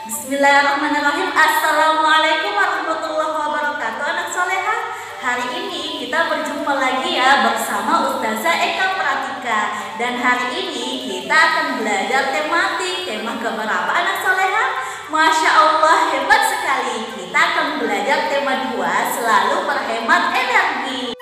Bismillahirrahmanirrahim. Assalamualaikum warahmatullahi wabarakatuh. Anak soleha, hari ini kita berjumpa lagi ya bersama Ustazah Eka Pratika. Dan hari ini kita akan belajar tematik. Tema keberapa anak soleha? Masya Allah, hebat sekali. Kita akan belajar tema 2, selalu berhemat energi.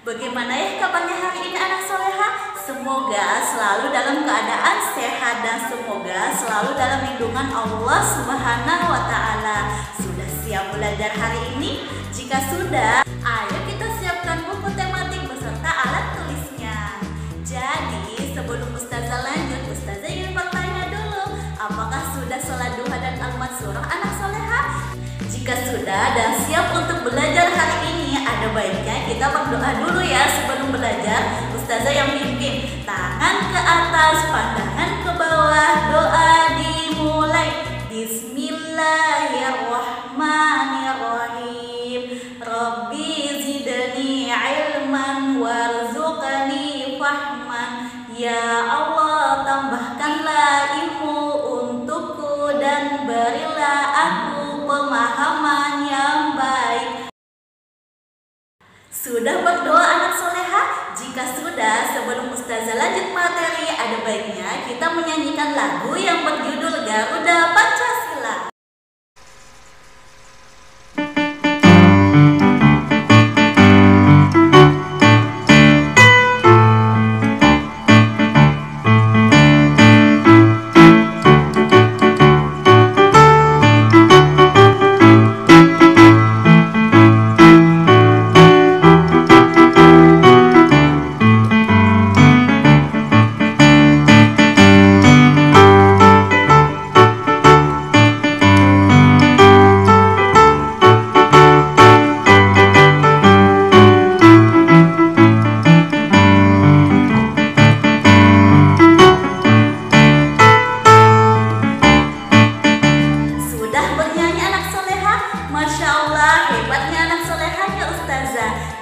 Bagaimana ya kabarnya hari ini anak soleha? Semoga selalu dalam keadaan sehat dan semoga selalu dalam lindungan Allah Subhanahu wa Ta'ala. Sudah siap belajar hari ini? Jika sudah, ayo kita siapkan buku tematik beserta alat tulisnya. Jadi sebelum Ustazah lanjut, Ustazah ingin bertanya dulu, apakah sudah sholat duha dan al-mansurah anak soleha? Jika sudah dan siap untuk belajar hari ini, ada baiknya kita berdoa dulu ya sebelum belajar. Ustazah yang pimpin, tangan ke atas, pandangan ke bawah, doa dimulai. Bismillahirrahmanirrahim. Rabbi zidni ilman warzuqni fahman. Ya Allah, tambahkanlah ilmu untukku dan berilah aku pemahaman yang baik. Sudah berdoa anak soleha? Jika sudah, sebelum Ustazah lanjut materi, ada baiknya kita menyanyikan lagu yang berjudul Garuda Pancasila.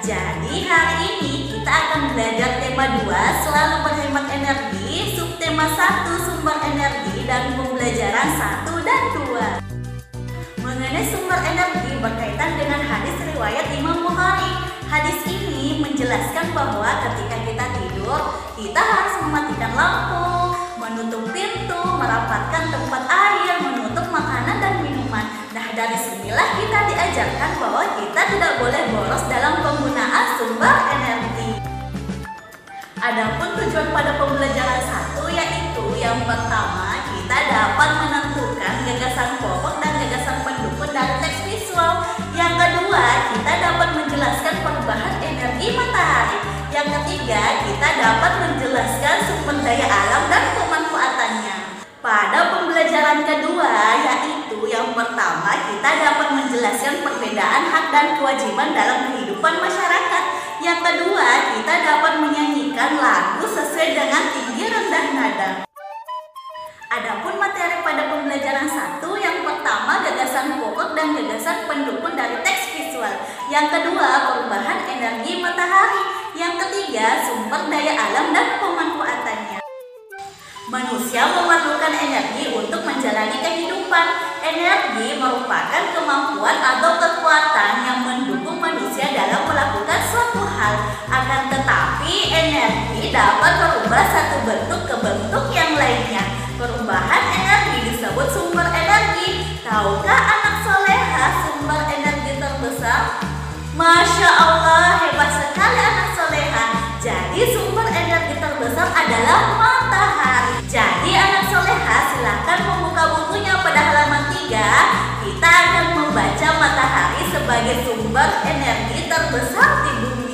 Jadi hari ini kita akan belajar tema 2, selalu berhemat energi, subtema 1, sumber energi, dan pembelajaran 1 dan 2. Mengenai sumber energi berkaitan dengan hadis riwayat Imam Bukhari. Hadis ini menjelaskan bahwa ketika kita tidur, kita harus mematikan lampu, menutup pintu, merapatkan tempat air, menutup makanan dan minuman. Nah, dari sinilah kita diajarkan bahwa kita tidak boleh boros dalam penggunaan sumber energi. Adapun tujuan pada pembelajaran 1 yaitu yang pertama, kita dapat menentukan gagasan pokok dan gagasan pendukung dari teks visual. Yang kedua, kita dapat menjelaskan perubahan energi matahari. Yang ketiga, kita dapat menjelaskan sumber daya alam dan pemanfaatannya. Pada pembelajaran kedua, yaitu yang pertama, kita dapat menjelaskan perbedaan hak dan kewajiban dalam kehidupan masyarakat. Yang kedua, kita dapat menyanyikan lagu sesuai dengan tinggi rendah nada. Adapun materi pada pembelajaran 1, yang pertama gagasan pokok dan gagasan pendukung dari teks visual. Yang kedua, perubahan energi matahari. Yang ketiga, sumber daya alam dan pemanfaatannya. Manusia memerlukan energi untuk menjalani kehidupan. Energi merupakan kemampuan atau kekuatan yang mendukung manusia dalam melakukan suatu hal. Akan tetapi, energi dapat berubah satu bentuk ke bentuk yang lainnya. Perubahan energi disebut sumber energi. Tahukah anak soleha sumber energi terbesar? Masya Allah, hebat sekali anak soleha. Jadi sumber energi terbesar adalah matahari. Jadi anak soleha, silahkan membuka bukunya pada halaman 3. Kita akan membaca matahari sebagai sumber energi terbesar di bumi.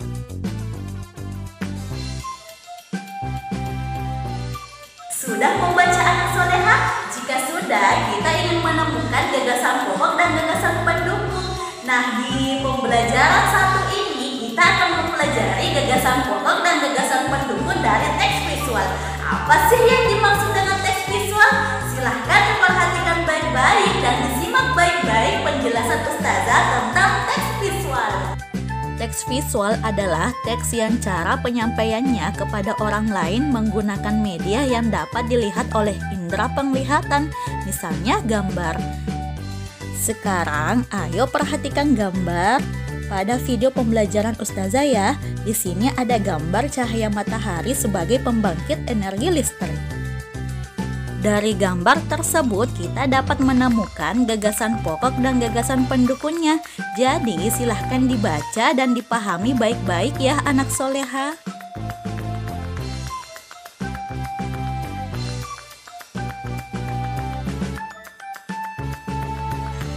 Sudah membaca anak soleha? Jika sudah, kita ingin menemukan gagasan pokok dan gagasan pendukung. Nah, di pembelajaran 1 ini kita akan mempelajari gagasan pokok dan gagasan pendukung dari teks visual. Apa sih yang dimaksud dengan teks visual? Silahkan diperhatikan baik-baik dan disimak baik-baik penjelasan Ustazah tentang teks visual. Teks Teks visual adalah teks yang cara penyampaiannya kepada orang lain menggunakan media yang dapat dilihat oleh indera penglihatan, misalnya gambar. Sekarang ayo perhatikan gambar pada video pembelajaran Ustazah ya. Di sini ada gambar cahaya matahari sebagai pembangkit energi listrik. Dari gambar tersebut kita dapat menemukan gagasan pokok dan gagasan pendukungnya. Jadi silahkan dibaca dan dipahami baik-baik ya anak soleha.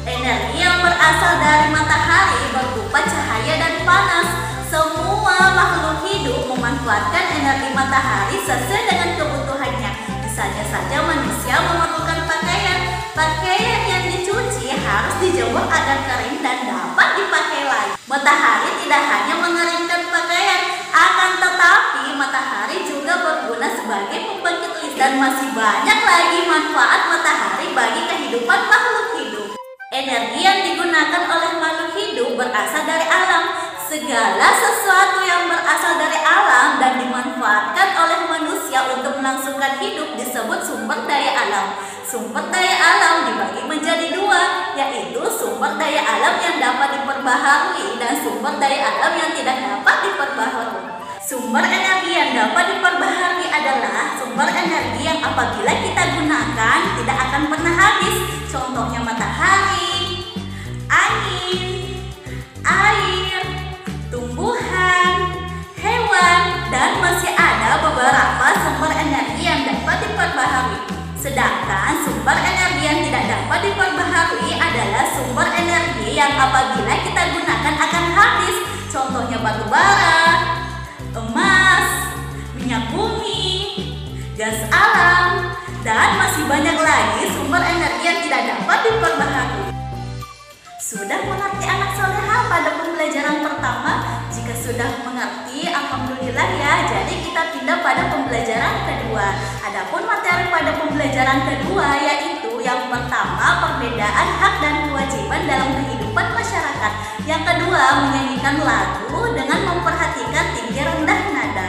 Energi yang berasal dari matahari berupa cahaya dan panas. Semua makhluk hidup memanfaatkan energi matahari sesuai dengan kebutuhannya. Misalnya saja manusia memerlukan pakaian. Pakaian yang dicuci harus dijemur agar kering dan dapat dipakai lagi. Matahari tidak hanya mengeringkan pakaian, akan tetapi matahari juga berguna sebagai pembangkit listrik dan masih banyak lagi manfaat matahari bagi kehidupan makhluk hidup. Energi yang digunakan oleh makhluk hidup berasal dari alam. Segala sesuatu yang berasal dari alam dan dimanfaatkan oleh manusia untuk melangsungkan hidup disebut sumber daya alam. Sumber daya alam dibagi menjadi dua, yaitu sumber daya alam yang dapat diperbaharui dan sumber daya alam yang tidak dapat diperbaharui. Sumber energi yang dapat diperbaharui adalah sumber energi yang apabila kita gunakan tidak akan pernah habis. Contohnya matahari, angin, air, tumbuhan, hewan, dan masih ada beberapa sumber energi yang dapat diperbaharui. Sedangkan sumber energi yang tidak dapat diperbaharui adalah sumber energi yang apabila kita gunakan akan habis. Contohnya batu bara, emas, minyak bumi, gas alam, dan masih banyak lagi sumber energi yang tidak dapat diperbaharui. Sudah mengerti anak soleha pada pembelajaran pertama? Jika sudah mengerti, alhamdulillah ya. Jadi kita pindah pada pembelajaran kedua. Adapun materi pada pembelajaran kedua yaitu yang pertama perbedaan hak dan kewajiban dalam kehidupan masyarakat. Yang kedua menyanyikan lagu dengan memperhatikan tinggi rendah nada.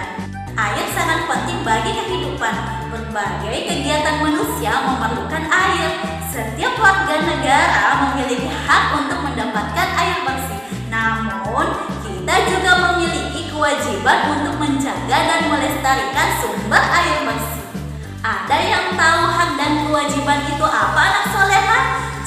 Air sangat penting bagi kehidupan. Berbagai kegiatan manusia memerlukan air. Setiap warga negara memiliki hak untuk mendapatkan air bersih. Namun, kita juga memiliki kewajiban untuk menjaga dan melestarikan sumber air bersih. Ada yang tahu hak dan kewajiban itu apa anak soleha?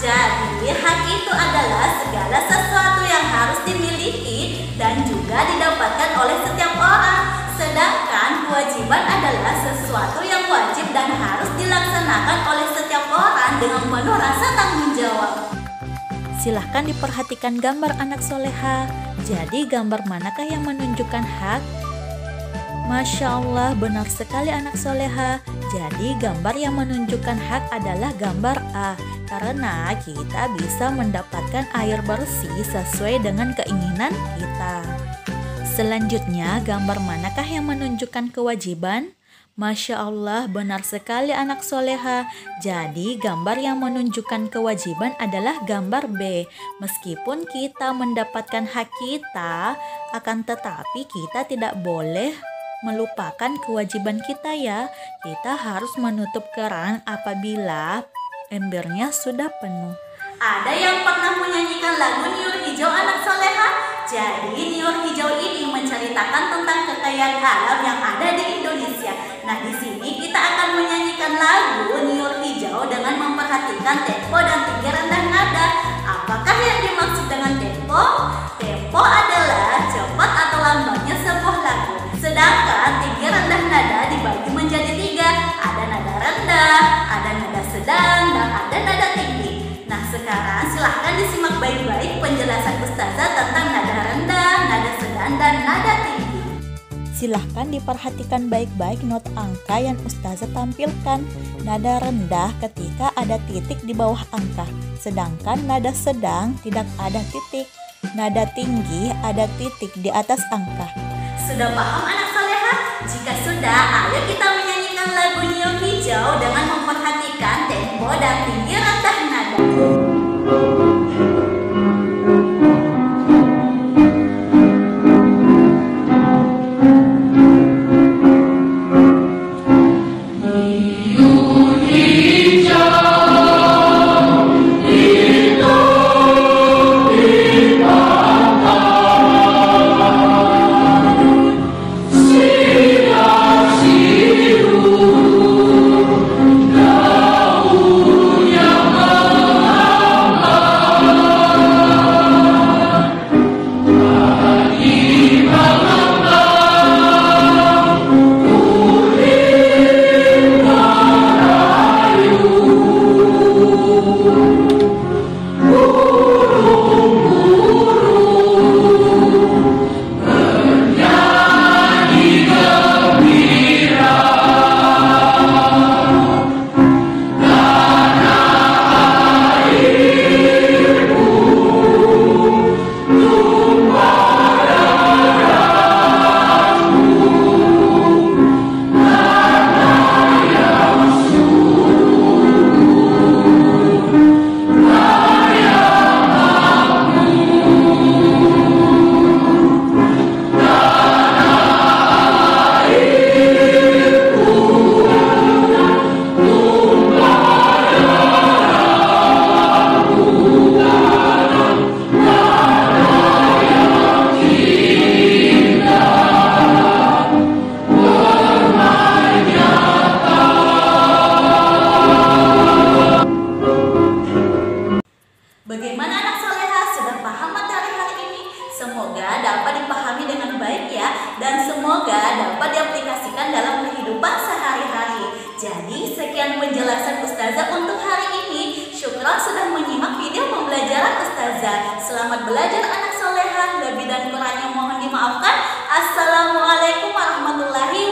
Jadi, hak itu adalah segala sesuatu yang harus dimiliki dan juga didapatkan oleh setiap orang. Sedangkan kewajiban adalah sesuatu yang wajib dan harus dilaksanakan oleh setiap orang dengan penuh rasa tanggung jawab. Silahkan diperhatikan gambar anak soleha. Jadi gambar manakah yang menunjukkan hak? Masya Allah, benar sekali anak soleha. Jadi gambar yang menunjukkan hak adalah gambar A, karena kita bisa mendapatkan air bersih sesuai dengan keinginan kita. Selanjutnya, gambar manakah yang menunjukkan kewajiban? Masya Allah, benar sekali anak soleha. Jadi gambar yang menunjukkan kewajiban adalah gambar B. Meskipun kita mendapatkan hak kita, akan tetapi kita tidak boleh melupakan kewajiban kita ya. Kita harus menutup keran apabila embernya sudah penuh. Ada yang pernah menyanyikan lagu Niur Hijau anak soleha? Jadi Niur Hijau ini menceritakan tentang kekayaan alam yang ada di Indonesia. Nah, di sini kita akan menyanyikan lagu Niur Hijau dengan memperhatikan tempo dan tinggi rendah nada. Apakah yang dimaksud dengan tempo? Tempo adalah cepat atau lambatnya sebuah lagu. Sedangkan tinggi rendah nada dibagi menjadi 3. Ada nada rendah, ada nada sedang, dan ada nada tinggi. Nah, sekarang silahkan disimak baik-baik penjelasan Ustazah tentang nada rendah, nada sedang, dan nada tinggi. Silahkan diperhatikan baik-baik not angka yang Ustazah tampilkan. Nada rendah ketika ada titik di bawah angka, sedangkan nada sedang tidak ada titik. Nada tinggi ada titik di atas angka. Sudah paham anak soleha? Jika sudah, ayo kita menyanyikan lagu Niur Hijau dengan memperhatikan tempo dan tinggi rendah nada. Jadi sekian penjelasan Ustazah untuk hari ini. Syukron sudah menyimak video pembelajaran Ustazah. Selamat belajar anak solehah. Lebih dan kurangnya mohon dimaafkan. Assalamualaikum warahmatullahi wabarakatuh.